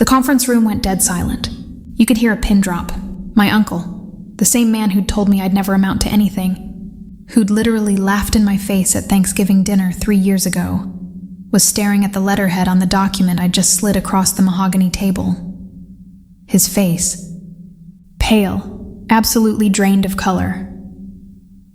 conference room went dead silent. You could hear a pin drop. My uncle, the same man who'd told me I'd never amount to anything, who'd literally laughed in my face at Thanksgiving dinner 3 years ago, was staring at the letterhead on the document I'd just slid across the mahogany table. His face, pale, absolutely drained of color.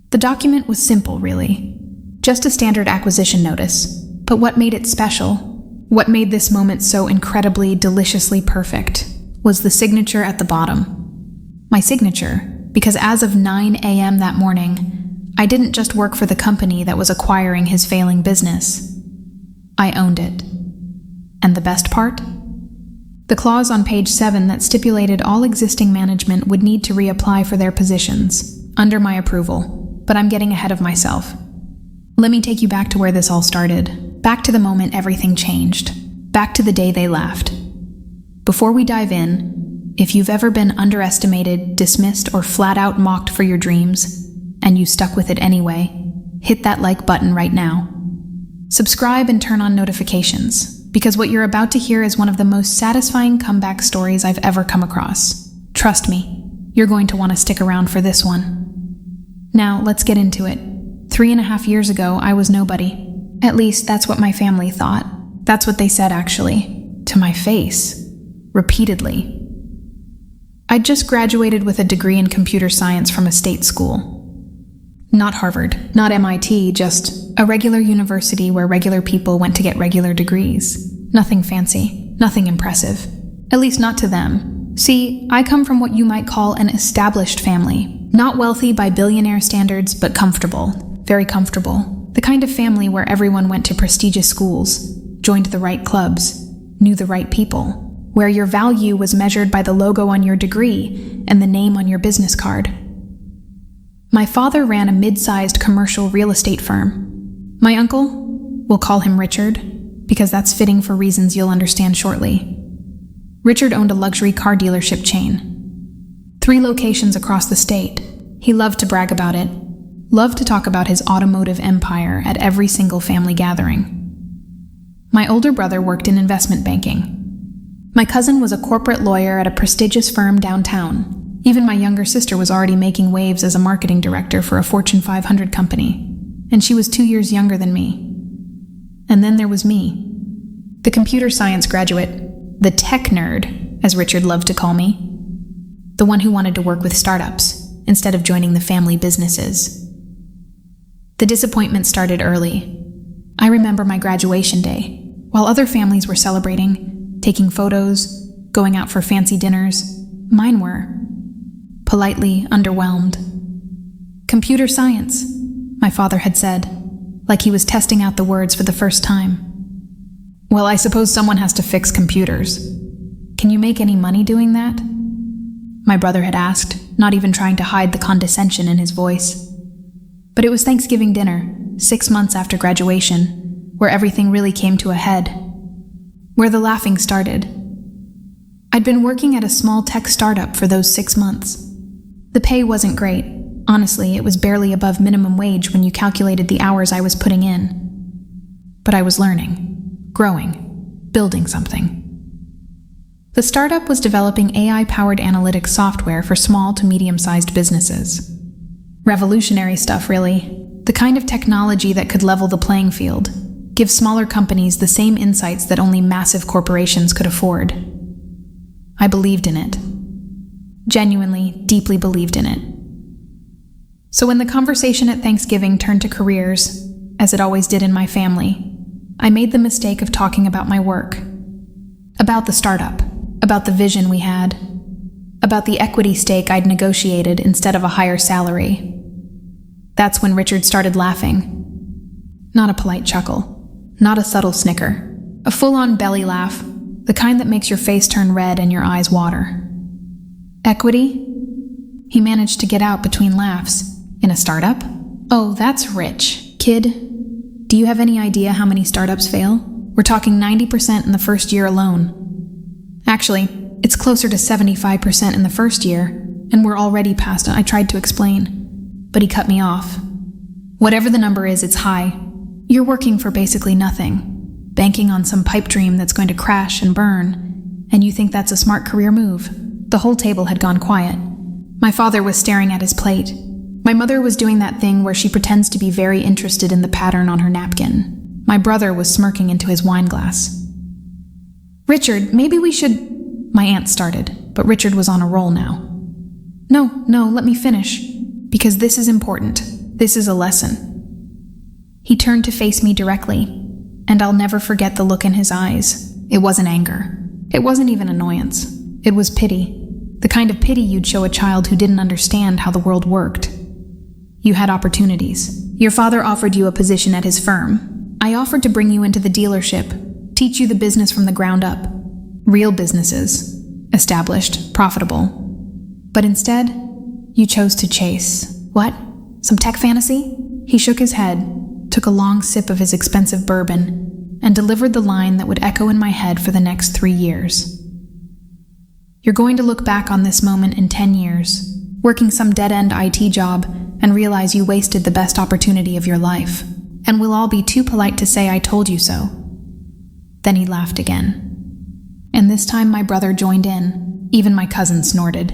The document was simple, really. Just a standard acquisition notice. But what made it special, what made this moment so incredibly, deliciously perfect, was the signature at the bottom. My signature, because as of 9 a.m. that morning, I didn't just work for the company that was acquiring his failing business. I owned it. And the best part? The clause on page 7 that stipulated all existing management would need to reapply for their positions, under my approval, but I'm getting ahead of myself. Let me take you back to where this all started, back to the moment everything changed, back to the day they laughed. Before we dive in, if you've ever been underestimated, dismissed, or flat out mocked for your dreams, and you stuck with it anyway, hit that like button right now. Subscribe and turn on notifications, because what you're about to hear is one of the most satisfying comeback stories I've ever come across. Trust me, you're going to want to stick around for this one. Now, let's get into it. 3.5 years ago, I was nobody. At least, that's what my family thought. That's what they said, actually. To my face. Repeatedly. I'd just graduated with a degree in computer science from a state school. Not Harvard, not MIT, just a regular university where regular people went to get regular degrees. Nothing fancy, nothing impressive. At least not to them. See, I come from what you might call an established family. Not wealthy by billionaire standards, but comfortable. Very comfortable. The kind of family where everyone went to prestigious schools, joined the right clubs, knew the right people, where your value was measured by the logo on your degree and the name on your business card. My father ran a mid-sized commercial real estate firm. My uncle, we'll call him Richard, because that's fitting for reasons you'll understand shortly. Richard owned a luxury car dealership chain. 3 locations across the state. He loved to brag about it. Loved to talk about his automotive empire at every single family gathering. My older brother worked in investment banking. My cousin was a corporate lawyer at a prestigious firm downtown. Even my younger sister was already making waves as a marketing director for a Fortune 500 company, and she was 2 years younger than me. And then there was me, the computer science graduate, the tech nerd, as Richard loved to call me, the one who wanted to work with startups instead of joining the family businesses. The disappointment started early. I remember my graduation day. While other families were celebrating, taking photos, going out for fancy dinners, mine were politely underwhelmed. Computer science, my father had said, like he was testing out the words for the first time. Well, I suppose someone has to fix computers. Can you make any money doing that? My brother had asked, not even trying to hide the condescension in his voice. But it was Thanksgiving dinner, 6 months after graduation, where everything really came to a head, where the laughing started. I'd been working at a small tech startup for those 6 months. The pay wasn't great. Honestly, it was barely above minimum wage when you calculated the hours I was putting in. But I was learning, growing, building something. The startup was developing AI-powered analytics software for small to medium-sized businesses. Revolutionary stuff, really. The kind of technology that could level the playing field, give smaller companies the same insights that only massive corporations could afford. I believed in it. Genuinely, deeply believed in it. So when the conversation at Thanksgiving turned to careers, as it always did in my family, I made the mistake of talking about my work. About the startup, about the vision we had, about the equity stake I'd negotiated instead of a higher salary. That's when Richard started laughing. Not a polite chuckle, not a subtle snicker, a full-on belly laugh, the kind that makes your face turn red and your eyes water. Equity? He managed to get out between laughs. In a startup? Oh, that's rich. Kid, do you have any idea how many startups fail? We're talking 90% in the first year alone. Actually, it's closer to 75% in the first year, and we're already past it. I tried to explain, but he cut me off. Whatever the number is, it's high. You're working for basically nothing, banking on some pipe dream that's going to crash and burn, and you think that's a smart career move." The whole table had gone quiet. My father was staring at his plate. My mother was doing that thing where she pretends to be very interested in the pattern on her napkin. My brother was smirking into his wine glass. "Richard, maybe we should—" my aunt started, but Richard was on a roll now. No, let me finish. Because this is important. This is a lesson." He turned to face me directly, and I'll never forget the look in his eyes. It wasn't anger. It wasn't even annoyance. It was pity. The kind of pity you'd show a child who didn't understand how the world worked. "You had opportunities. Your father offered you a position at his firm. I offered to bring you into the dealership, teach you the business from the ground up. Real businesses. Established, profitable. But instead, you chose to chase. What? Some tech fantasy?" He shook his head, took a long sip of his expensive bourbon, and delivered the line that would echo in my head for the next 3 years. "You're going to look back on this moment in 10 years, working some dead-end IT job, and realize you wasted the best opportunity of your life, and we'll all be too polite to say I told you so." Then he laughed again. And this time my brother joined in. Even my cousin snorted.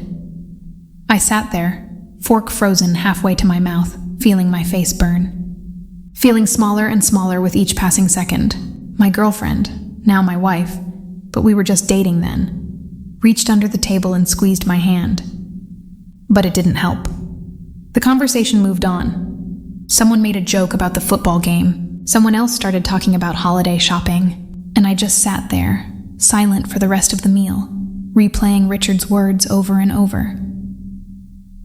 I sat there, fork frozen halfway to my mouth, feeling my face burn. Feeling smaller and smaller with each passing second. My girlfriend, now my wife, but we were just dating then, reached under the table and squeezed my hand. But it didn't help. The conversation moved on. Someone made a joke about the football game. Someone else started talking about holiday shopping. And I just sat there, silent for the rest of the meal, replaying Richard's words over and over.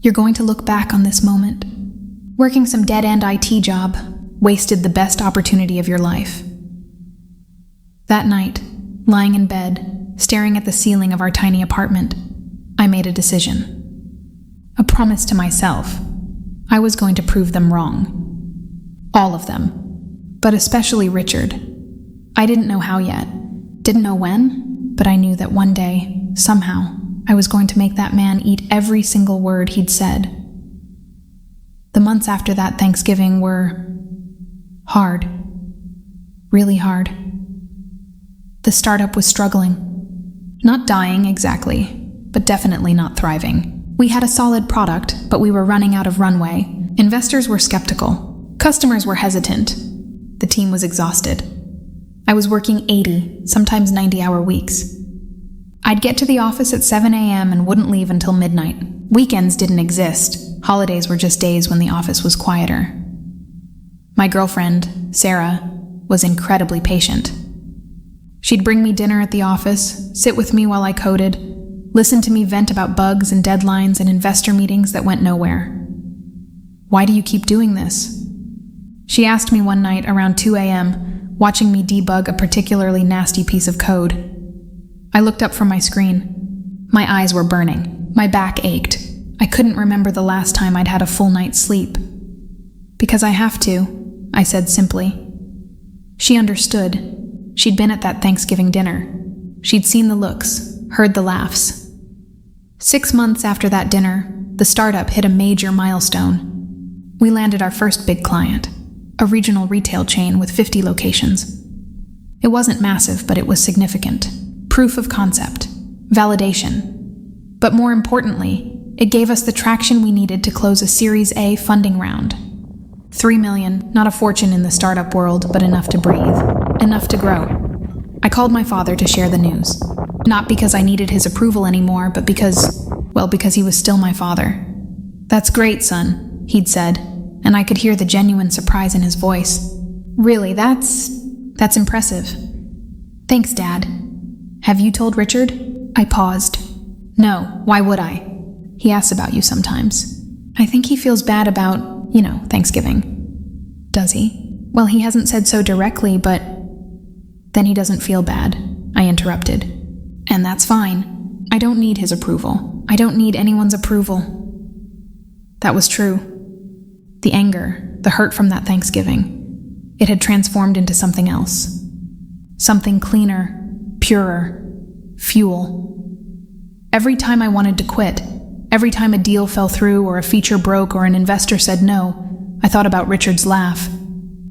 "You're going to look back on this moment. Working some dead-end IT job, wasted the best opportunity of your life." That night, lying in bed, staring at the ceiling of our tiny apartment, I made a decision. A promise to myself. I was going to prove them wrong. All of them. But especially Richard. I didn't know how yet. Didn't know when, but I knew that one day, somehow, I was going to make that man eat every single word he'd said. The months after that Thanksgiving were hard. Really hard. The startup was struggling. Not dying exactly, but definitely not thriving. We had a solid product, but we were running out of runway. Investors were skeptical. Customers were hesitant. The team was exhausted. I was working 80, sometimes 90-hour weeks. I'd get to the office at 7 a.m. and wouldn't leave until midnight. Weekends didn't exist. Holidays were just days when the office was quieter. My girlfriend, Sarah, was incredibly patient. She'd bring me dinner at the office, sit with me while I coded, listen to me vent about bugs and deadlines and investor meetings that went nowhere. "Why do you keep doing this?" She asked me one night around 2 a.m., watching me debug a particularly nasty piece of code. I looked up from my screen. My eyes were burning. My back ached. I couldn't remember the last time I'd had a full night's sleep. "Because I have to," I said simply. She understood. She'd been at that Thanksgiving dinner. She'd seen the looks, heard the laughs. 6 months after that dinner, the startup hit a major milestone. We landed our first big client, a regional retail chain with 50 locations. It wasn't massive, but it was significant. Proof of concept. Validation. But more importantly, it gave us the traction we needed to close a Series A funding round. $3 million, not a fortune in the startup world, but enough to breathe. Enough to grow. I called my father to share the news. Not because I needed his approval anymore, but because he was still my father. "That's great, son," he'd said, and I could hear the genuine surprise in his voice. "Really, that's impressive." "Thanks, Dad." "Have you told Richard?" I paused. "No, why would I? He asks about you sometimes. I think he feels bad about, Thanksgiving." "Does he?" "Well, he hasn't said so directly, but—" "Then he doesn't feel bad," I interrupted. "And that's fine. I don't need his approval. I don't need anyone's approval." That was true. The anger, the hurt from that Thanksgiving, it had transformed into something else. Something cleaner, purer, fuel. Every time I wanted to quit, every time a deal fell through or a feature broke or an investor said no, I thought about Richard's laugh,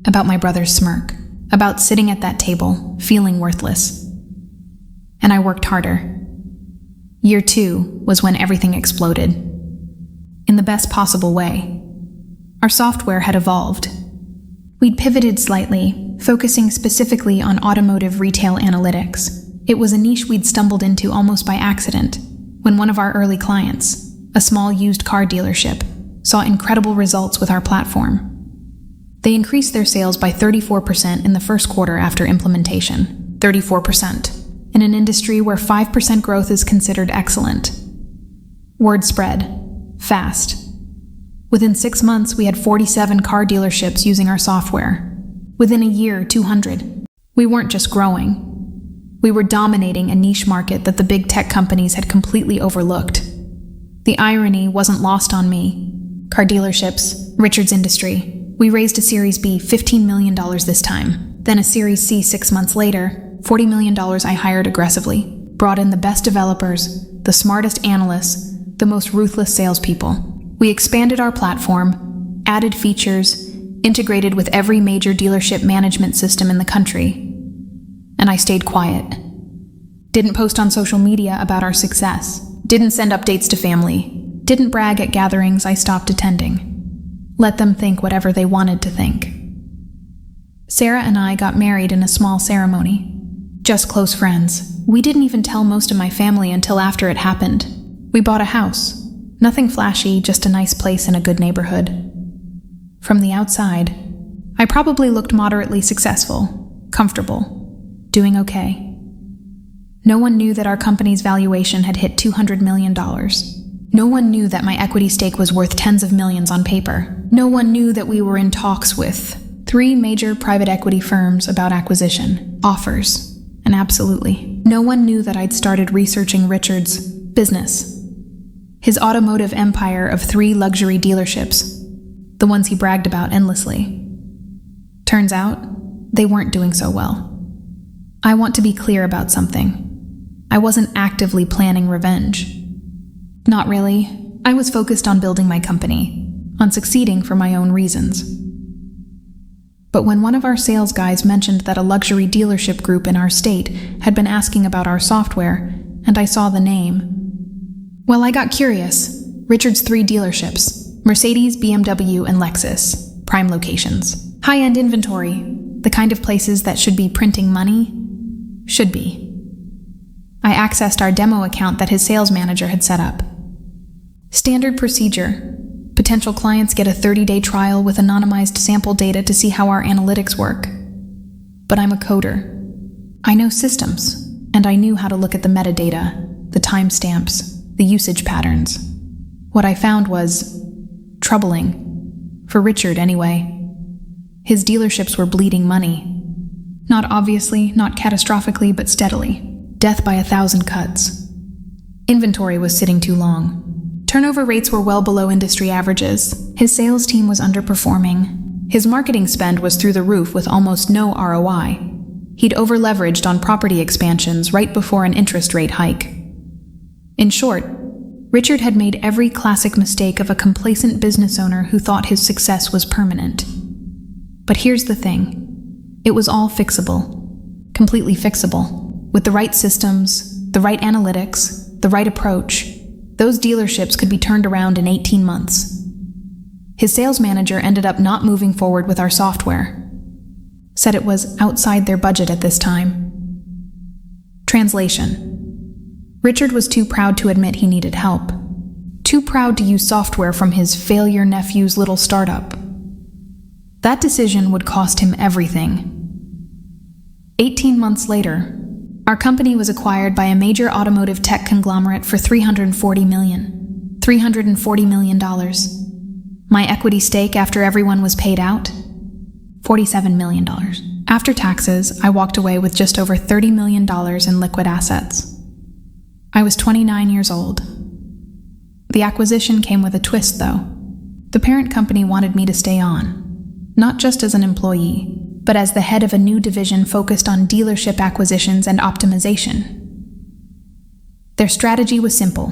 about my brother's smirk, about sitting at that table, feeling worthless. And I worked harder. Year 2 was when everything exploded. In the best possible way. Our software had evolved. We'd pivoted slightly, focusing specifically on automotive retail analytics. It was a niche we'd stumbled into almost by accident, when one of our early clients, a small used car dealership, saw incredible results with our platform. They increased their sales by 34% in the first quarter after implementation. 34%. In an industry where 5% growth is considered excellent. Word spread. Fast. Within 6 months, we had 47 car dealerships using our software. Within a year, 200. We weren't just growing. We were dominating a niche market that the big tech companies had completely overlooked. The irony wasn't lost on me. Car dealerships, Richard's industry. We raised a Series B, $15 million this time. Then a Series C 6 months later, $40 million I hired aggressively. Brought in the best developers, the smartest analysts, the most ruthless salespeople. We expanded our platform, added features, integrated with every major dealership management system in the country. And I stayed quiet. Didn't post on social media about our success. Didn't send updates to family. Didn't brag at gatherings I stopped attending. Let them think whatever they wanted to think. Sarah and I got married in a small ceremony. Just close friends. We didn't even tell most of my family until after it happened. We bought a house. Nothing flashy, just a nice place in a good neighborhood. From the outside, I probably looked moderately successful, comfortable, doing okay. No one knew that our company's valuation had hit $200 million. No one knew that my equity stake was worth tens of millions on paper. No one knew that we were in talks with 3 major private equity firms about acquisition, offers. And absolutely, no one knew that I'd started researching Richard's business. His automotive empire of 3 luxury dealerships, the ones he bragged about endlessly. Turns out, they weren't doing so well. I want to be clear about something. I wasn't actively planning revenge. Not really. I was focused on building my company, on succeeding for my own reasons. But when one of our sales guys mentioned that a luxury dealership group in our state had been asking about our software, and I saw the name, well, I got curious. Richard's 3 dealerships, Mercedes, BMW, and Lexus, prime locations. High-end inventory, the kind of places that should be printing money, should be. I accessed our demo account that his sales manager had set up. Standard procedure. Potential clients get a 30-day trial with anonymized sample data to see how our analytics work. But I'm a coder. I know systems, and I knew how to look at the metadata, the timestamps, the usage patterns. What I found was troubling. For Richard, anyway. His dealerships were bleeding money. Not obviously, not catastrophically, but steadily. Death by 1,000 cuts. Inventory was sitting too long. Turnover rates were well below industry averages. His sales team was underperforming. His marketing spend was through the roof with almost no ROI. He'd over-leveraged on property expansions right before an interest rate hike. In short, Richard had made every classic mistake of a complacent business owner who thought his success was permanent. But here's the thing. It was all fixable. Completely fixable. With the right systems, the right analytics, the right approach, those dealerships could be turned around in 18 months. His sales manager ended up not moving forward with our software. Said it was outside their budget at this time. Translation. Richard was too proud to admit he needed help. Too proud to use software from his failure nephew's little startup. That decision would cost him everything. 18 months later, our company was acquired by a major automotive tech conglomerate for $340 million. $340 million. My equity stake after everyone was paid out? $47 million. After taxes, I walked away with just over $30 million in liquid assets. I was 29 years old. The acquisition came with a twist, though. The parent company wanted me to stay on, not just as an employee, but as the head of a new division focused on dealership acquisitions and optimization. Their strategy was simple.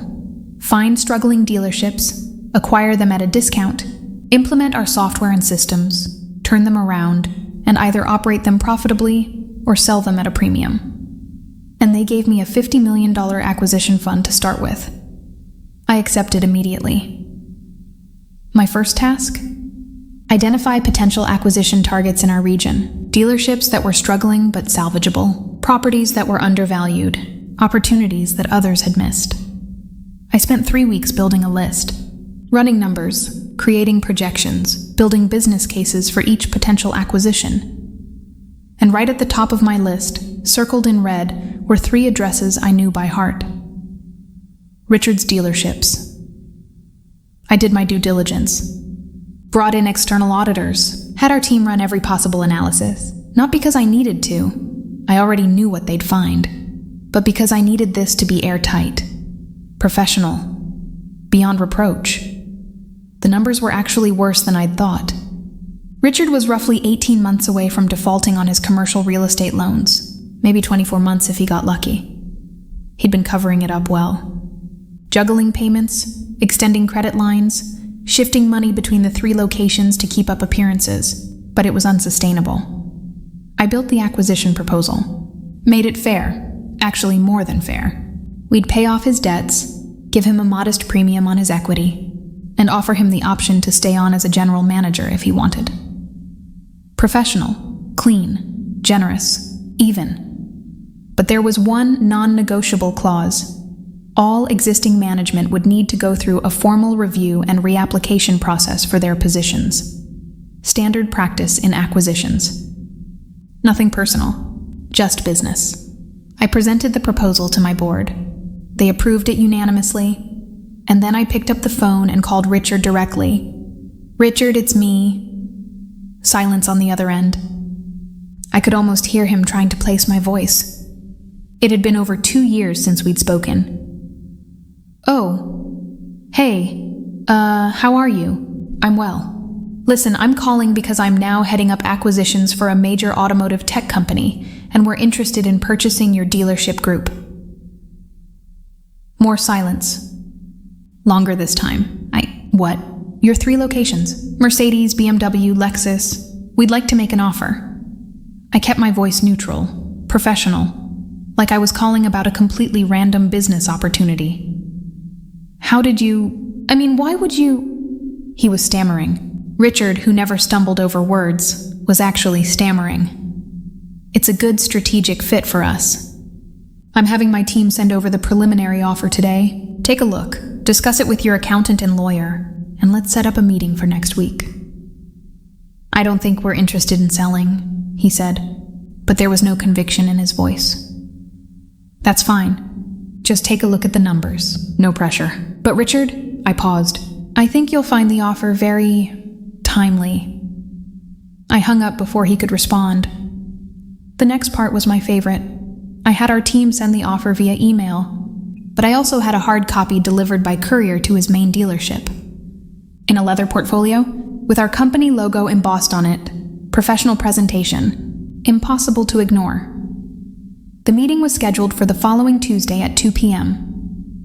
Find struggling dealerships, acquire them at a discount, implement our software and systems, turn them around, and either operate them profitably or sell them at a premium. And they they gave me a $50 million acquisition fund to start with. I accepted immediately. My first task? Identify potential acquisition targets in our region, dealerships that were struggling but salvageable, properties that were undervalued, opportunities that others had missed. I spent 3 weeks building a list, running numbers, creating projections, building business cases for each potential acquisition. And right at the top of my list, circled in red, were 3 addresses I knew by heart. Richard's dealerships. I did my due diligence. Brought in external auditors, had our team run every possible analysis, not because I needed to, I already knew what they'd find, but because I needed this to be airtight, professional, beyond reproach. The numbers were actually worse than I'd thought. Richard was roughly 18 months away from defaulting on his commercial real estate loans, maybe 24 months if he got lucky. He'd been covering it up well. Juggling payments, extending credit lines, shifting money between the 3 locations to keep up appearances, but it was unsustainable. I built the acquisition proposal, made it fair, actually more than fair. We'd pay off his debts, give him a modest premium on his equity, and offer him the option to stay on as a general manager if he wanted. Professional, clean, generous, even. But there was one non-negotiable clause. All existing management would need to go through a formal review and reapplication process for their positions. Standard practice in acquisitions. Nothing personal, just business. I presented the proposal to my board. They approved it unanimously, and then I picked up the phone and called Richard directly. "Richard, it's me." Silence on the other end. I could almost hear him trying to place my voice. It had been over 2 years since we'd spoken. "Oh, hey, how are you? I'm well. Listen, I'm calling because I'm now heading up acquisitions for a major automotive tech company, and we're interested in purchasing your dealership group." More silence. Longer this time. What? Your 3 locations. Mercedes, BMW, Lexus. We'd like to make an offer. I kept my voice neutral, professional, like I was calling about a completely random business opportunity. Why would you? He was stammering. Richard, who never stumbled over words, was actually stammering. "It's a good strategic fit for us. I'm having my team send over the preliminary offer today. Take a look, discuss it with your accountant and lawyer, and let's set up a meeting for next week." "I don't think we're interested in selling," he said, but there was no conviction in his voice. "That's fine. Just take a look at the numbers. No pressure." "But Richard," I paused, "I think you'll find the offer very timely." I hung up before he could respond. The next part was my favorite. I had our team send the offer via email, but I also had a hard copy delivered by courier to his main dealership. In a leather portfolio, with our company logo embossed on it, professional presentation, impossible to ignore. The meeting was scheduled for the following Tuesday at 2 p.m.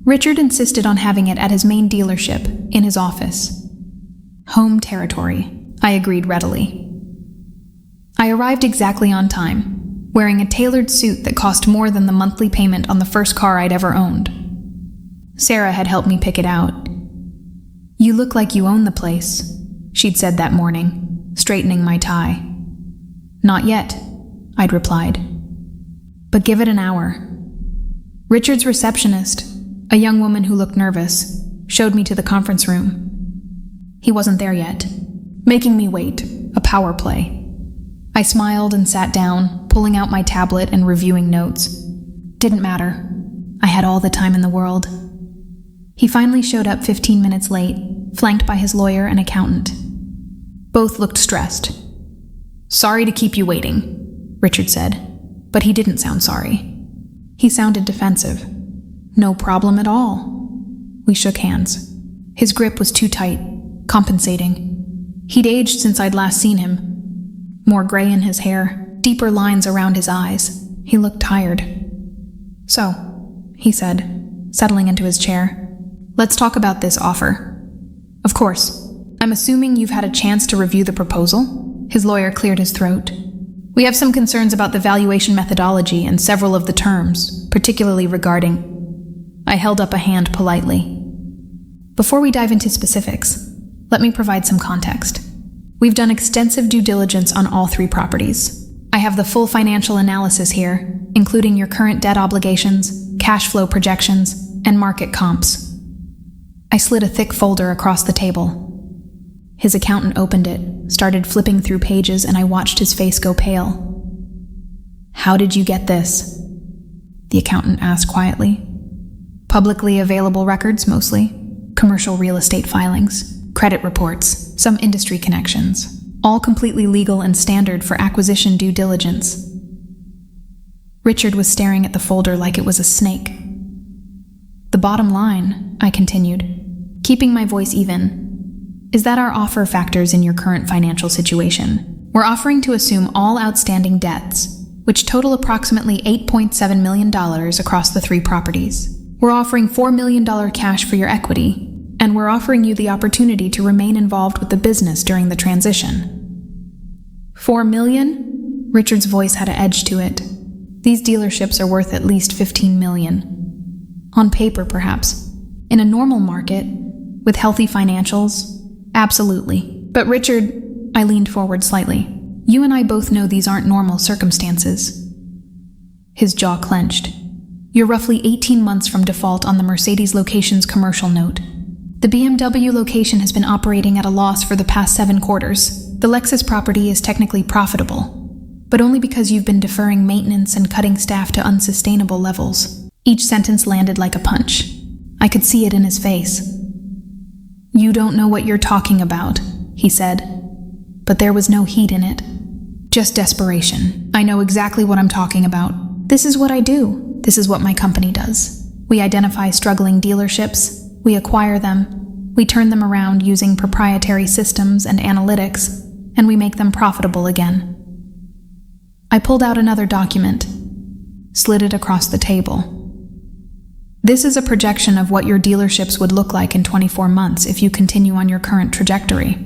Richard insisted on having it at his main dealership, in his office. Home territory, I agreed readily. I arrived exactly on time, wearing a tailored suit that cost more than the monthly payment on the first car I'd ever owned. Sarah had helped me pick it out. "You look like you own the place," she'd said that morning, straightening my tie. "Not yet," I'd replied. "But give it an hour." Richard's receptionist, a young woman who looked nervous, showed me to the conference room. He wasn't there yet, making me wait, a power play. I smiled and sat down, pulling out my tablet and reviewing notes. Didn't matter. I had all the time in the world. He finally showed up 15 minutes late, flanked by his lawyer and accountant. Both looked stressed. "Sorry to keep you waiting," Richard said, but he didn't sound sorry. He sounded defensive. "No problem at all." We shook hands. His grip was too tight, compensating. He'd aged since I'd last seen him. More gray in his hair, deeper lines around his eyes. He looked tired. "So," he said, settling into his chair, "let's talk about this offer. Of course, I'm assuming you've had a chance to review the proposal?" His lawyer cleared his throat. "We have some concerns about the valuation methodology and several of the terms, particularly regarding... I held up a hand politely. Before we dive into specifics, let me provide some context. We've done extensive due diligence on all 3 properties. I have the full financial analysis here, including your current debt obligations, cash flow projections, and market comps. I slid a thick folder across the table. His accountant opened it, started flipping through pages, and I watched his face go pale. "How did you get this?" the accountant asked quietly. "Publicly available records, mostly. Commercial real estate filings, credit reports, some industry connections. All completely legal and standard for acquisition due diligence." Richard was staring at the folder like it was a snake. "The bottom line," I continued, keeping my voice even, "is that our offer factors in your current financial situation. We're offering to assume all outstanding debts, which total approximately $8.7 million across the 3 properties. We're offering $4 million cash for your equity, and we're offering you the opportunity to remain involved with the business during the transition." $4 million? Richard's voice had an edge to it. "These dealerships are worth at least $15 million. On paper, perhaps. In a normal market, with healthy financials, absolutely. But Richard," I leaned forward slightly, "you and I both know these aren't normal circumstances." His jaw clenched. "You're roughly 18 months from default on the Mercedes location's commercial note. The BMW location has been operating at a loss for the past 7 quarters. The Lexus property is technically profitable, but only because you've been deferring maintenance and cutting staff to unsustainable levels." Each sentence landed like a punch. I could see it in his face. "You don't know what you're talking about," he said, but there was no heat in it. "Just desperation. I know exactly what I'm talking about. This is what I do. This is what my company does. We identify struggling dealerships, we acquire them, we turn them around using proprietary systems and analytics, and we make them profitable again." I pulled out another document, slid it across the table. "This is a projection of what your dealerships would look like in 24 months if you continue on your current trajectory.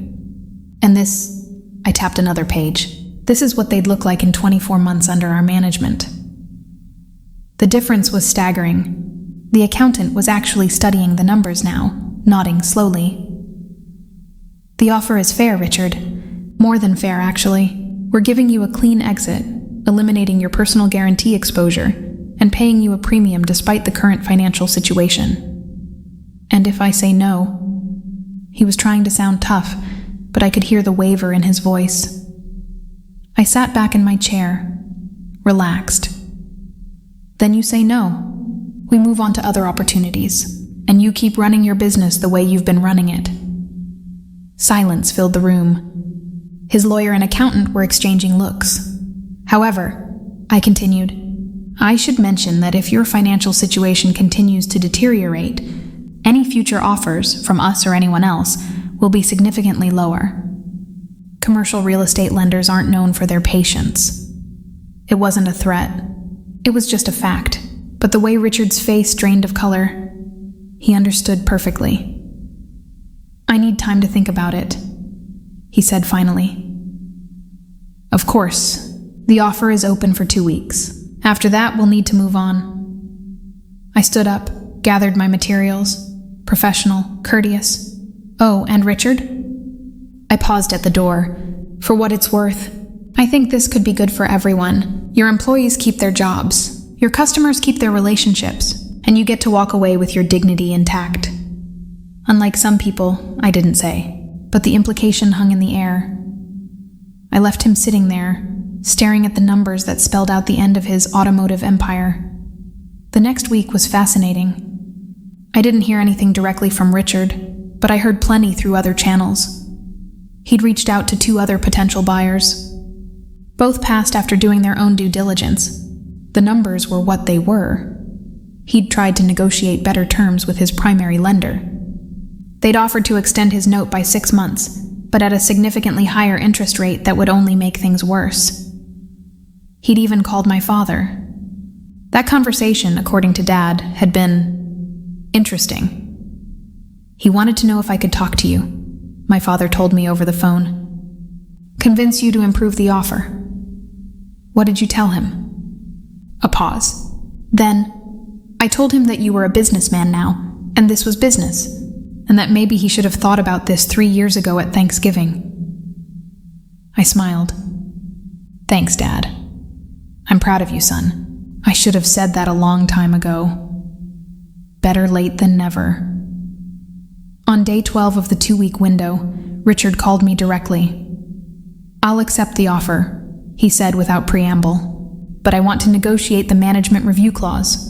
And this," I tapped another page, "this is what they'd look like in 24 months under our management." The difference was staggering. The accountant was actually studying the numbers now, nodding slowly. "The offer is fair, Richard. More than fair, actually. We're giving you a clean exit, eliminating your personal guarantee exposure, and paying you a premium despite the current financial situation. And if I say no..." He was trying to sound tough, but I could hear the waver in his voice. I sat back in my chair, relaxed. "Then you say no. We move on to other opportunities, and you keep running your business the way you've been running it." Silence filled the room. His lawyer and accountant were exchanging looks. "However," I continued, "I should mention that if your financial situation continues to deteriorate, any future offers, from us or anyone else, will be significantly lower. Commercial real estate lenders aren't known for their patience." It wasn't a threat. It was just a fact. But the way Richard's face drained of color, he understood perfectly. "I need time to think about it," he said finally. "Of course, the offer is open for 2 weeks. After that, we'll need to move on." I stood up, gathered my materials, professional, courteous. "Oh, and Richard?" I paused at the door. "For what it's worth, I think this could be good for everyone. Your employees keep their jobs, your customers keep their relationships, and you get to walk away with your dignity intact." Unlike some people, I didn't say, but the implication hung in the air. I left him sitting there, staring at the numbers that spelled out the end of his automotive empire. The next week was fascinating. I didn't hear anything directly from Richard, but I heard plenty through other channels. He'd reached out to 2 other potential buyers. Both passed after doing their own due diligence. The numbers were what they were. He'd tried to negotiate better terms with his primary lender. They'd offered to extend his note by 6 months, but at a significantly higher interest rate that would only make things worse. He'd even called my father. That conversation, according to Dad, had been interesting. "He wanted to know if I could talk to you," my father told me over the phone. "Convince you to improve the offer." "What did you tell him?" A pause. Then, I told him that you were a businessman now, and this was business, and that maybe he should have thought about this 3 years ago at Thanksgiving. I smiled. Thanks, Dad. I'm proud of you, son. I should have said that a long time ago. Better late than never. On day 12 of the 2-week window, Richard called me directly. I'll accept the offer, he said without preamble, but I want to negotiate the management review clause.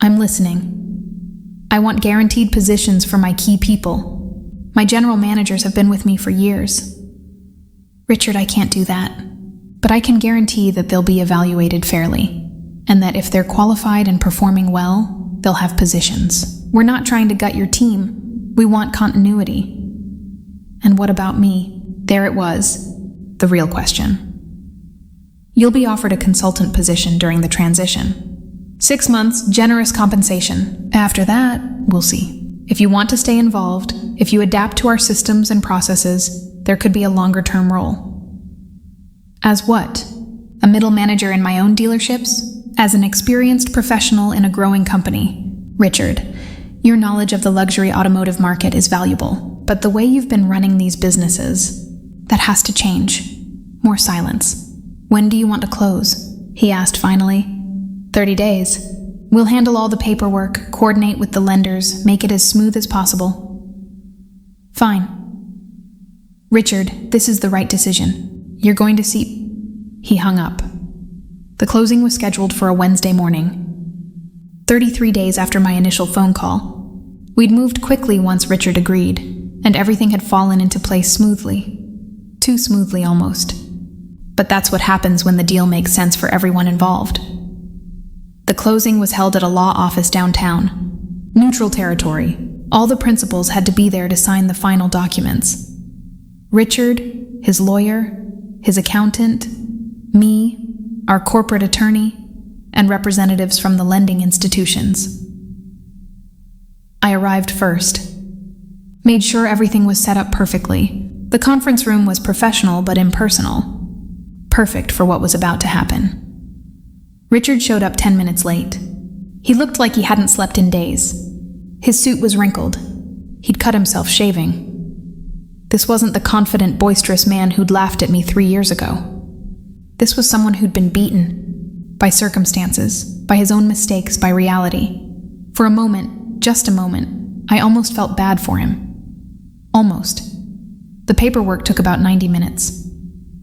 I'm listening. I want guaranteed positions for my key people. My general managers have been with me for years. Richard, I can't do that, but I can guarantee that they'll be evaluated fairly, and that if they're qualified and performing well, they'll have positions. We're not trying to gut your team. We want continuity. And what about me? There it was, the real question. You'll be offered a consultant position during the transition. 6 months, generous compensation. After that, we'll see. If you want to stay involved, if you adapt to our systems and processes, there could be a longer-term role. As what? A middle manager in my own dealerships? As an experienced professional in a growing company? Richard, your knowledge of the luxury automotive market is valuable, but the way you've been running these businesses, that has to change. More silence. When do you want to close? He asked finally. 30 days. We'll handle all the paperwork, coordinate with the lenders, make it as smooth as possible. Fine. Richard, this is the right decision. You're going to see... He hung up. The closing was scheduled for a Wednesday morning. 33 days after my initial phone call. We'd moved quickly once Richard agreed, and everything had fallen into place smoothly. Too smoothly almost. But that's what happens when the deal makes sense for everyone involved. The closing was held at a law office downtown. Neutral territory. All the principals had to be there to sign the final documents. Richard, his lawyer, his accountant, me, our corporate attorney, and representatives from the lending institutions. I arrived first. Made sure everything was set up perfectly. The conference room was professional but impersonal. Perfect for what was about to happen. Richard showed up 10 minutes late. He looked like he hadn't slept in days. His suit was wrinkled. He'd cut himself shaving. This wasn't the confident, boisterous man who'd laughed at me 3 years ago. This was someone who'd been beaten. By circumstances, by his own mistakes, by reality. For a moment, just a moment, I almost felt bad for him. Almost. The paperwork took about 90 minutes.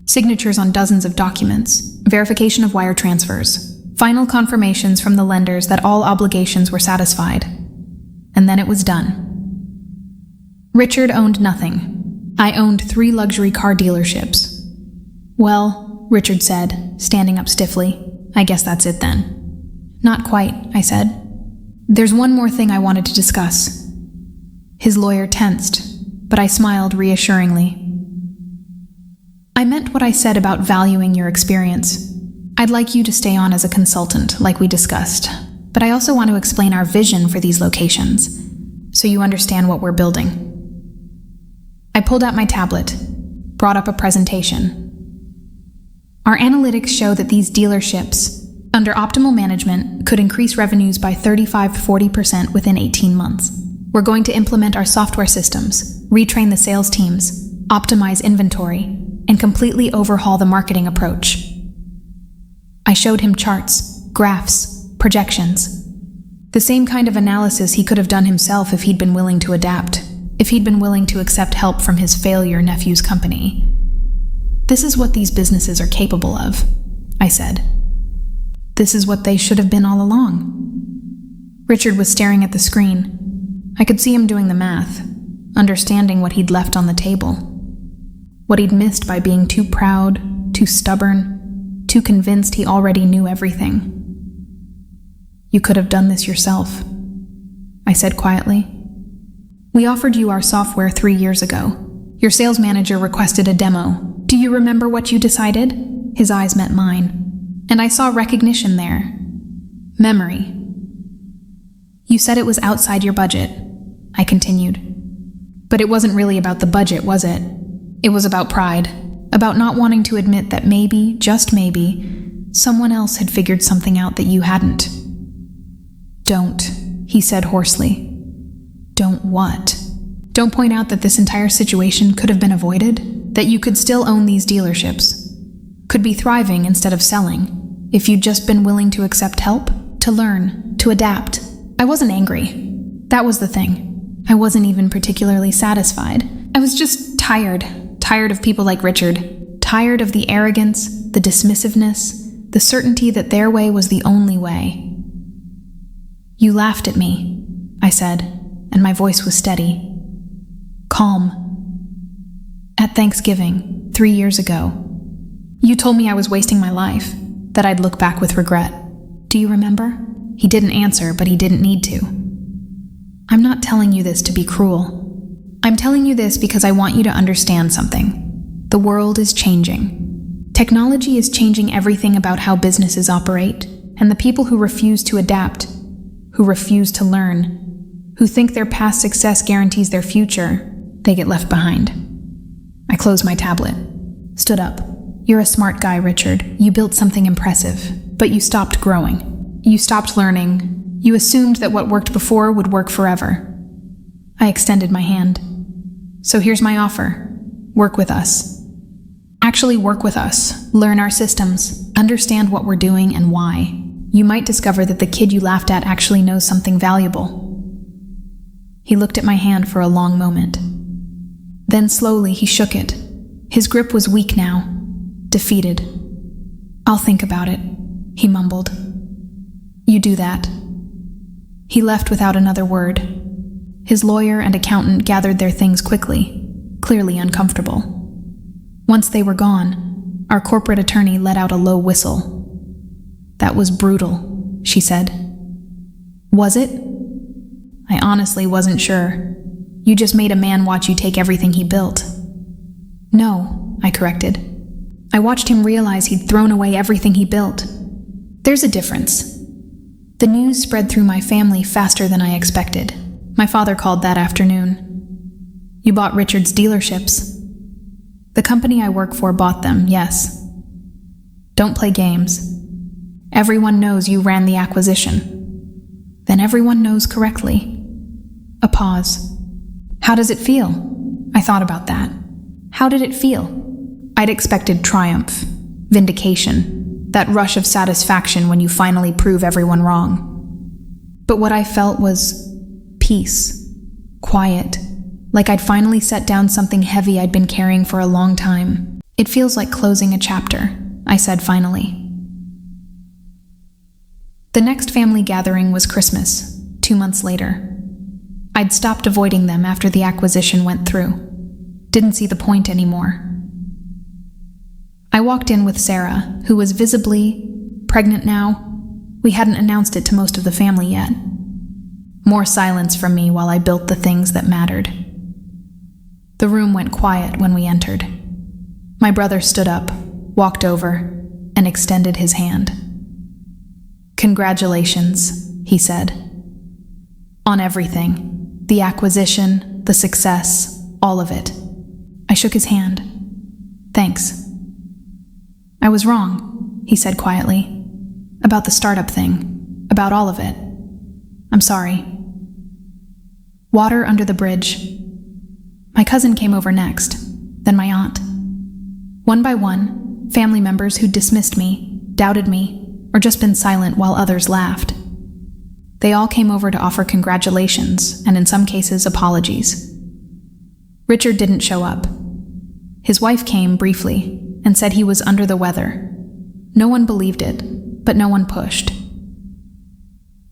Signatures on dozens of documents, verification of wire transfers, final confirmations from the lenders that all obligations were satisfied. And then it was done. Richard owned nothing. I owned 3 luxury car dealerships. Well, Richard said, standing up stiffly, I guess that's it then. Not quite, I said. There's one more thing I wanted to discuss. His lawyer tensed, but I smiled reassuringly. I meant what I said about valuing your experience. I'd like you to stay on as a consultant, like we discussed, but I also want to explain our vision for these locations, so you understand what we're building. I pulled out my tablet, brought up a presentation. Our analytics show that these dealerships, under optimal management, could increase revenues by 35-40% within 18 months. We're going to implement our software systems, retrain the sales teams, optimize inventory, and completely overhaul the marketing approach. I showed him charts, graphs, projections. The same kind of analysis he could have done himself if he'd been willing to adapt, if he'd been willing to accept help from his failure nephew's company. This is what these businesses are capable of, I said. This is what they should have been all along. Richard was staring at the screen. I could see him doing the math, understanding what he'd left on the table. What he'd missed by being too proud, too stubborn, too convinced he already knew everything. You could have done this yourself, I said quietly. We offered you our software 3 years ago. Your sales manager requested a demo. Do you remember what you decided? His eyes met mine, and I saw recognition there. Memory. You said it was outside your budget, I continued. But it wasn't really about the budget, was it? It was about pride, about not wanting to admit that maybe, just maybe, someone else had figured something out that you hadn't. Don't, he said hoarsely. Don't what? Don't point out that this entire situation could have been avoided? That you could still own these dealerships? Could be thriving instead of selling, if you'd just been willing to accept help, to learn, to adapt. I wasn't angry. That was the thing. I wasn't even particularly satisfied. I was just tired of people like Richard, tired of the arrogance, the dismissiveness, the certainty that their way was the only way. You laughed at me, I said, and my voice was steady. Calm. At Thanksgiving, 3 years ago, you told me I was wasting my life, that I'd look back with regret. Do you remember? He didn't answer, but he didn't need to. I'm not telling you this to be cruel. I'm telling you this because I want you to understand something. The world is changing. Technology is changing everything about how businesses operate, and the people who refuse to adapt, who refuse to learn, who think their past success guarantees their future, they get left behind. I closed my tablet, stood up. You're a smart guy, Richard. You built something impressive, but you stopped growing. You stopped learning. You assumed that what worked before would work forever. I extended my hand. So here's my offer. Work with us. Actually work with us. Learn our systems. Understand what we're doing and why. You might discover that the kid you laughed at actually knows something valuable. He looked at my hand for a long moment. Then slowly he shook it. His grip was weak now. Defeated. I'll think about it, he mumbled. You do that. He left without another word. His lawyer and accountant gathered their things quickly, clearly uncomfortable. Once they were gone, our corporate attorney let out a low whistle. That was brutal, she said. Was it? I honestly wasn't sure. You just made a man watch you take everything he built. No, I corrected. I watched him realize he'd thrown away everything he built. There's a difference. The news spread through my family faster than I expected. My father called that afternoon. You bought Richard's dealerships. The company I work for bought them, yes. Don't play games. Everyone knows you ran the acquisition. Then everyone knows correctly. A pause. How does it feel? I thought about that. How did it feel? I'd expected triumph, vindication, that rush of satisfaction when you finally prove everyone wrong. But what I felt was peace, quiet, like I'd finally set down something heavy I'd been carrying for a long time. It feels like closing a chapter, I said finally. The next family gathering was Christmas, 2 months later. I'd stopped avoiding them after the acquisition went through. Didn't see the point anymore. I walked in with Sarah, who was visibly pregnant now. We hadn't announced it to most of the family yet. More silence from me while I built the things that mattered. The room went quiet when we entered. My brother stood up, walked over, and extended his hand. Congratulations, he said. On everything. The acquisition, the success, all of it. I shook his hand. Thanks. I was wrong, he said quietly. About the startup thing. About all of it. I'm sorry. Water under the bridge. My cousin came over next, then my aunt. One by one, family members who dismissed me, doubted me, or just been silent while others laughed. They all came over to offer congratulations, and in some cases, apologies. Richard didn't show up. His wife came briefly and said he was under the weather. No one believed it, but no one pushed.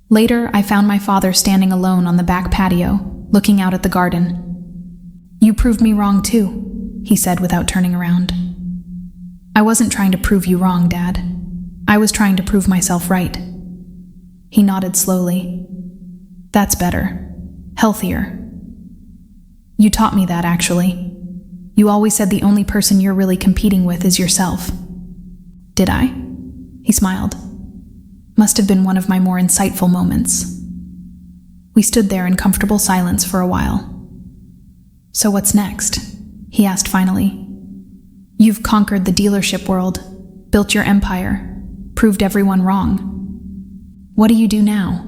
Later, I found my father standing alone on the back patio, looking out at the garden. You proved me wrong too, he said without turning around. I wasn't trying to prove you wrong, Dad. I was trying to prove myself right. He nodded slowly. That's better. Healthier. You taught me that, actually. You always said the only person you're really competing with is yourself. Did I? He smiled. Must have been one of my more insightful moments. We stood there in comfortable silence for a while. So what's next? He asked finally. You've conquered the dealership world, built your empire, proved everyone wrong. What do you do now?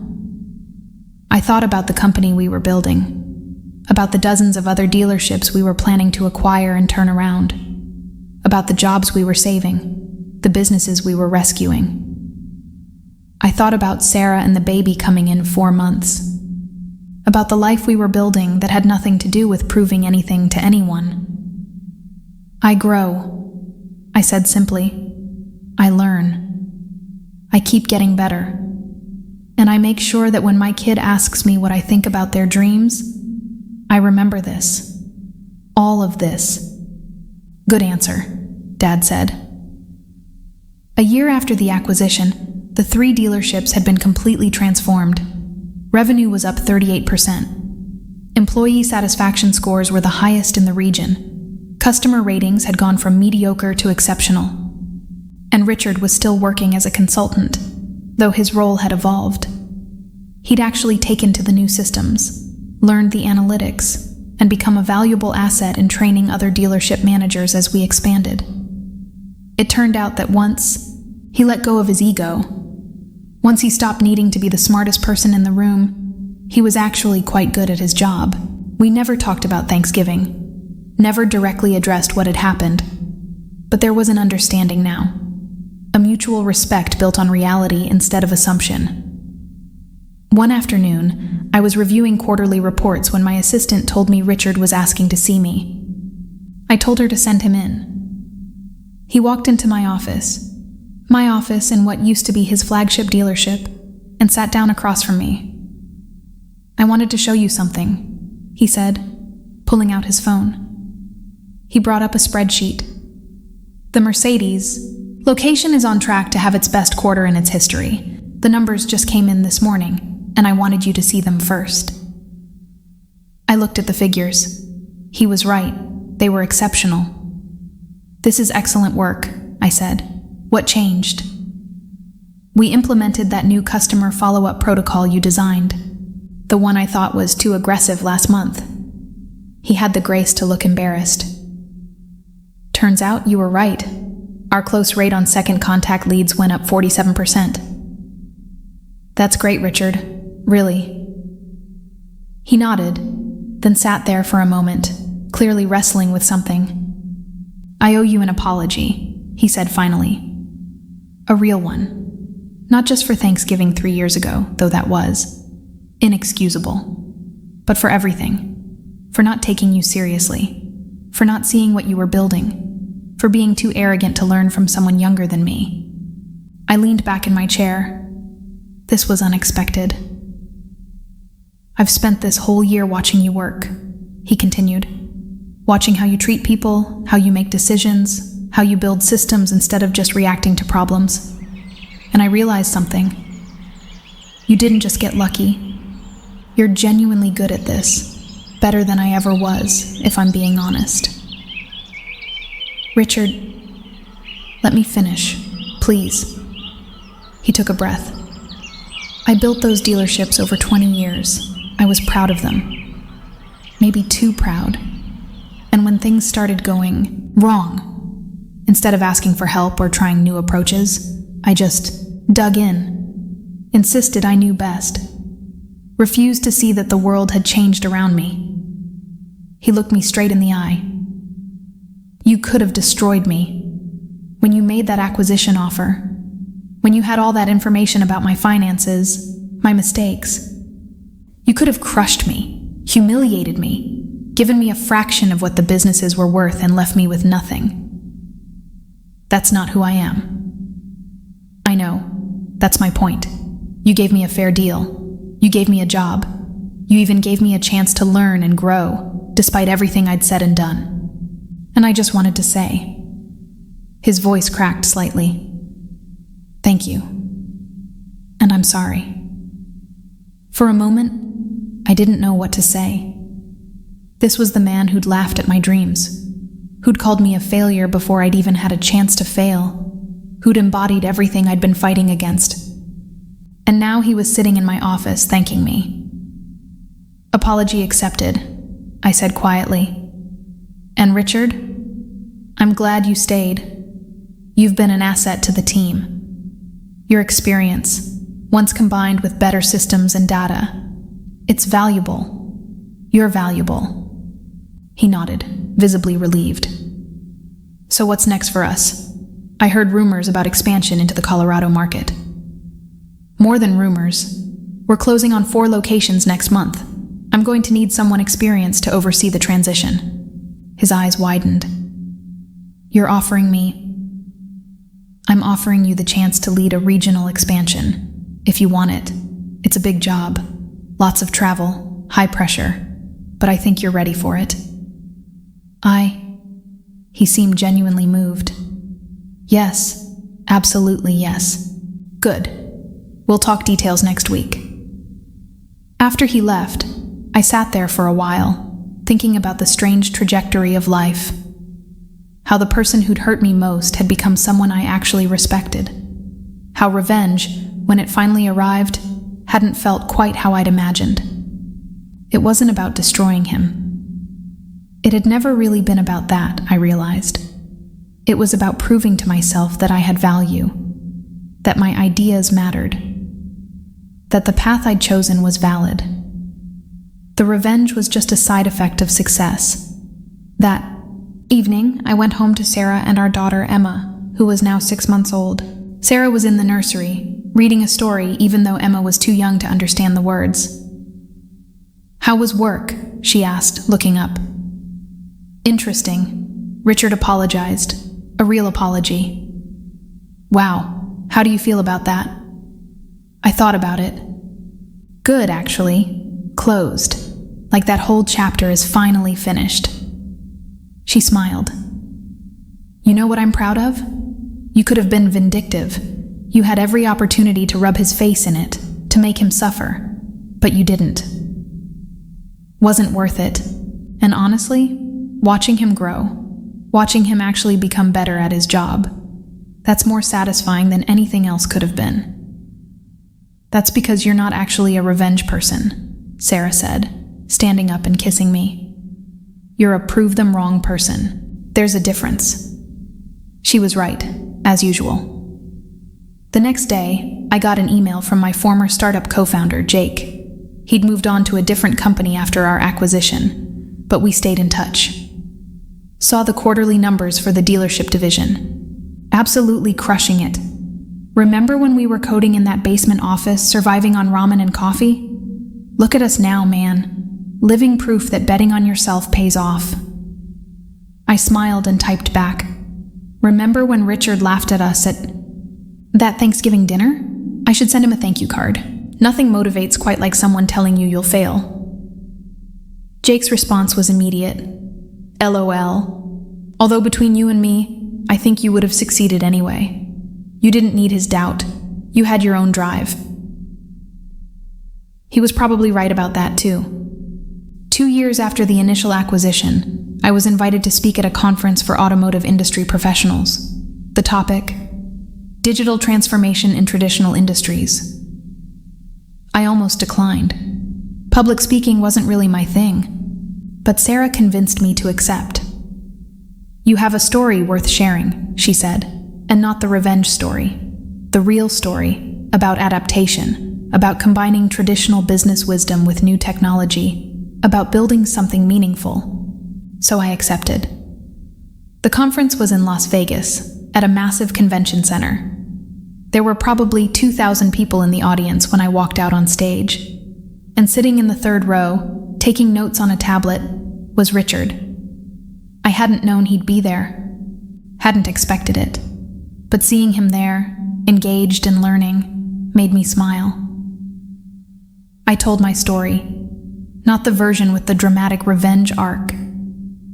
I thought about the company we were building, about the dozens of other dealerships we were planning to acquire and turn around, about the jobs we were saving, the businesses we were rescuing. I thought about Sarah and the baby coming in 4 months, about the life we were building that had nothing to do with proving anything to anyone. I grow, I said simply. I learn. I keep getting better. And I make sure that when my kid asks me what I think about their dreams, I remember this. All of this. Good answer, Dad said. A year after the acquisition, the 3 dealerships had been completely transformed. Revenue was up 38%. Employee satisfaction scores were the highest in the region. Customer ratings had gone from mediocre to exceptional. And Richard was still working as a consultant, though his role had evolved. He'd actually taken to the new systems, learned the analytics, and become a valuable asset in training other dealership managers as we expanded. It turned out that once he let go of his ego, once he stopped needing to be the smartest person in the room, he was actually quite good at his job. We never talked about Thanksgiving, never directly addressed what had happened, but there was an understanding now, a mutual respect built on reality instead of assumption. One afternoon, I was reviewing quarterly reports when my assistant told me Richard was asking to see me. I told her to send him in. He walked into my office in what used to be his flagship dealership, and sat down across from me. "I wanted to show you something," he said, pulling out his phone. He brought up a spreadsheet. "The Mercedes location is on track to have its best quarter in its history. The numbers just came in this morning, and I wanted you to see them first." I looked at the figures. He was right. They were exceptional. "This is excellent work," I said. "What changed?" "We implemented that new customer follow-up protocol you designed, the one I thought was too aggressive last month." He had the grace to look embarrassed. "Turns out you were right. Our close rate on second contact leads went up 47%. "That's great, Richard. Really." He nodded, then sat there for a moment, clearly wrestling with something. "I owe you an apology," he said finally. "A real one. Not just for Thanksgiving 3 years ago, though that was inexcusable, but for everything. For not taking you seriously, for not seeing what you were building, for being too arrogant to learn from someone younger than me." I leaned back in my chair. This was unexpected. "I've spent this whole year watching you work," he continued. "Watching how you treat people, how you make decisions, how you build systems instead of just reacting to problems. And I realized something. You didn't just get lucky. You're genuinely good at this, better than I ever was, if I'm being honest." "Richard, let me finish, please." He took a breath. "I built those dealerships over 20 years. I was proud of them. Maybe too proud. And when things started going wrong, instead of asking for help or trying new approaches, I just dug in, insisted I knew best, refused to see that the world had changed around me." He looked me straight in the eye. "You could have destroyed me. When you made that acquisition offer, when you had all that information about my finances, my mistakes, you could have crushed me, humiliated me, given me a fraction of what the businesses were worth and left me with nothing. That's not who I am. I know. That's my point. You gave me a fair deal. You gave me a job. You even gave me a chance to learn and grow, despite everything I'd said and done. And I just wanted to say." His voice cracked slightly. "Thank you. And I'm sorry." For a moment, I didn't know what to say. This was the man who'd laughed at my dreams, who'd called me a failure before I'd even had a chance to fail, who'd embodied everything I'd been fighting against. And now he was sitting in my office thanking me. "Apology accepted," I said quietly. "And Richard, I'm glad you stayed. You've been an asset to the team. Your experience, once combined with better systems and data, It's valuable. You're valuable." He nodded, visibly relieved. "So what's next for us? I heard rumors about expansion into the Colorado market." "More than rumors. We're closing on 4 locations next month. I'm going to need someone experienced to oversee the transition." His eyes widened. "You're offering me..." "I'm offering you the chance to lead a regional expansion. If you want it. It's a big job. Lots of travel, high pressure. But I think you're ready for it." He seemed genuinely moved. "Yes, absolutely yes." "Good. We'll talk details next week." After he left, I sat there for a while, thinking about the strange trajectory of life. How the person who'd hurt me most had become someone I actually respected. How revenge, when it finally arrived, hadn't felt quite how I'd imagined. It wasn't about destroying him. It had never really been about that, I realized. It was about proving to myself that I had value, that my ideas mattered, that the path I'd chosen was valid. The revenge was just a side effect of success. That evening, I went home to Sarah and our daughter Emma, who was now 6 months old. Sarah was in the nursery, reading a story even though Emma was too young to understand the words. "How was work?" she asked, looking up. "Interesting." Richard apologized. A real apology. "Wow, how do you feel about that?" I thought about it. "Good, actually. Closed. Like that whole chapter is finally finished." She smiled. "You know what I'm proud of? You could have been vindictive. You had every opportunity to rub his face in it, to make him suffer. But you didn't. Wasn't worth it. And honestly, watching him grow, watching him actually become better at his job, that's more satisfying than anything else could have been." "That's because you're not actually a revenge person," Sarah said, standing up and kissing me. "You're a prove-them-wrong person. There's a difference." She was right, as usual. The next day, I got an email from my former startup co-founder, Jake. He'd moved on to a different company after our acquisition, but we stayed in touch. Saw the quarterly numbers for the dealership division. Absolutely crushing it. Remember when we were coding in that basement office, surviving on ramen and coffee? Look at us now, man. Living proof that betting on yourself pays off. I smiled and typed back. "Remember when Richard laughed at us at that Thanksgiving dinner? I should send him a thank you card. Nothing motivates quite like someone telling you you'll fail." Jake's response was immediate. "LOL. Although between you and me, I think you would have succeeded anyway. You didn't need his doubt. You had your own drive." He was probably right about that too. 2 years after the initial acquisition, I was invited to speak at a conference for automotive industry professionals. The topic: Digital Transformation in Traditional Industries. I almost declined. Public speaking wasn't really my thing. But Sarah convinced me to accept. "You have a story worth sharing," she said, "and not the revenge story. The real story, about adaptation, about combining traditional business wisdom with new technology, about building something meaningful." So I accepted. The conference was in Las Vegas, at a massive convention center. There were probably 2,000 people in the audience when I walked out on stage. And sitting in the 3rd row, taking notes on a tablet, was Richard. I hadn't known he'd be there, hadn't expected it, but seeing him there, engaged and learning, made me smile. I told my story, not the version with the dramatic revenge arc,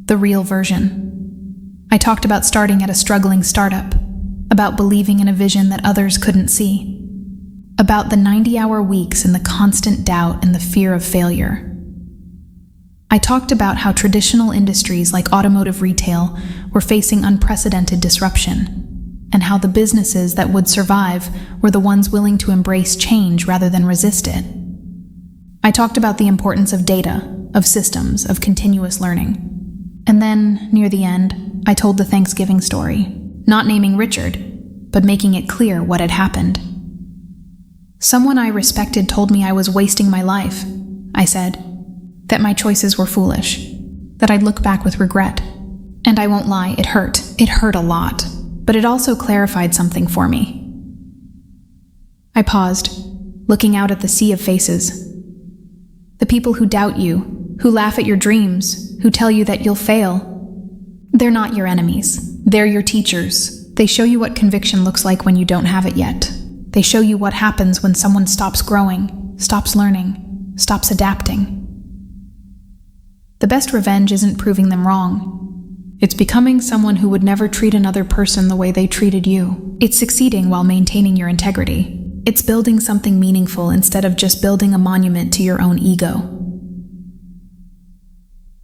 the real version. I talked about starting at a struggling startup, about believing in a vision that others couldn't see, about the 90-hour weeks and the constant doubt and the fear of failure. I talked about how traditional industries like automotive retail were facing unprecedented disruption, and how the businesses that would survive were the ones willing to embrace change rather than resist it. I talked about the importance of data, of systems, of continuous learning. And then, near the end, I told the Thanksgiving story, not naming Richard, but making it clear what had happened. Someone I respected told me I was wasting my life. I said. That my choices were foolish. That I'd look back with regret. And I won't lie, it hurt. It hurt a lot. But it also clarified something for me. I paused, looking out at the sea of faces. The people who doubt you, who laugh at your dreams, who tell you that you'll fail. They're not your enemies. They're your teachers. They show you what conviction looks like when you don't have it yet. They show you what happens when someone stops growing, stops learning, stops adapting. The best revenge isn't proving them wrong. It's becoming someone who would never treat another person the way they treated you. It's succeeding while maintaining your integrity. It's building something meaningful instead of just building a monument to your own ego.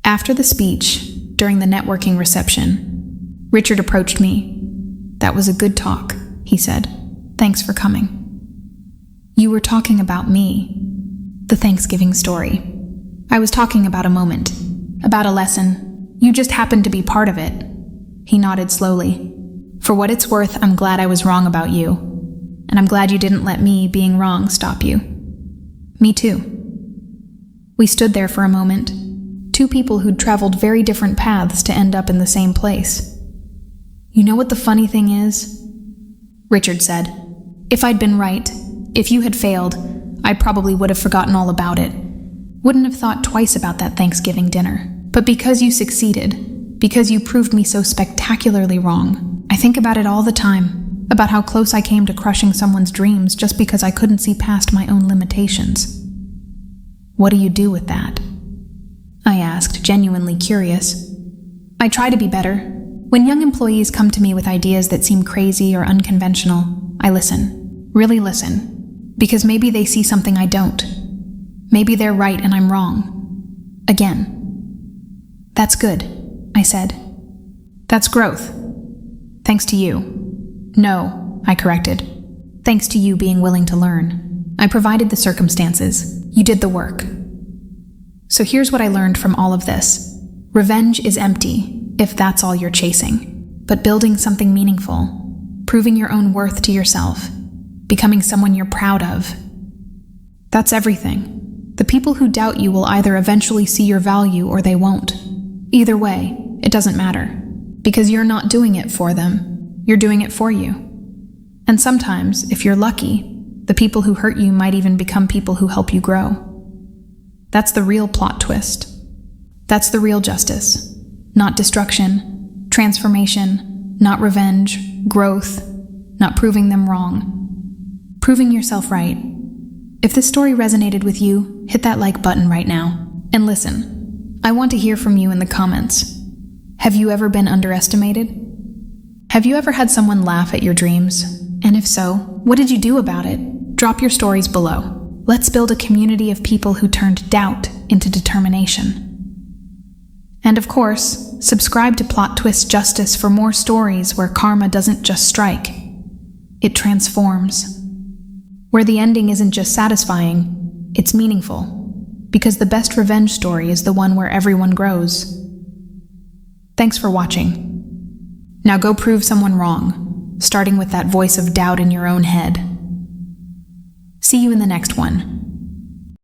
After the speech, during the networking reception, Richard approached me. "That was a good talk," he said. "Thanks for coming." "You were talking about me." The Thanksgiving story. "I was talking about a moment, about a lesson. You just happened to be part of it." He nodded slowly. "For what it's worth, I'm glad I was wrong about you. And I'm glad you didn't let me being wrong stop you." "Me too." We stood there for a moment, two people who'd traveled very different paths to end up in the same place. "You know what the funny thing is?" Richard said. "If I'd been right, if you had failed, I probably would have forgotten all about it. Wouldn't have thought twice about that Thanksgiving dinner. But because you succeeded, because you proved me so spectacularly wrong, I think about it all the time, about how close I came to crushing someone's dreams just because I couldn't see past my own limitations. What do you do with that?" I asked, genuinely curious. "I try to be better. When young employees come to me with ideas that seem crazy or unconventional, I listen, really listen, because maybe they see something I don't. Maybe they're right and I'm wrong. Again." "That's good," I said. "That's growth. Thanks to you." "No," I corrected. "Thanks to you being willing to learn. I provided the circumstances. You did the work." So here's what I learned from all of this. Revenge is empty, if that's all you're chasing. But building something meaningful, proving your own worth to yourself, becoming someone you're proud of, that's everything. The people who doubt you will either eventually see your value or they won't. Either way, it doesn't matter, because you're not doing it for them, you're doing it for you. And sometimes, if you're lucky, the people who hurt you might even become people who help you grow. That's the real plot twist. That's the real justice. Not destruction, transformation, not revenge, growth, not proving them wrong. Proving yourself right. If this story resonated with you, hit that like button right now. And listen, I want to hear from you in the comments. Have you ever been underestimated? Have you ever had someone laugh at your dreams? And if so, what did you do about it? Drop your stories below. Let's build a community of people who turned doubt into determination. And of course, subscribe to Plot Twist Justice for more stories where karma doesn't just strike. It transforms. Where the ending isn't just satisfying, it's meaningful. Because the best revenge story is the one where everyone grows. Thanks for watching. Now go prove someone wrong, starting with that voice of doubt in your own head. See you in the next one.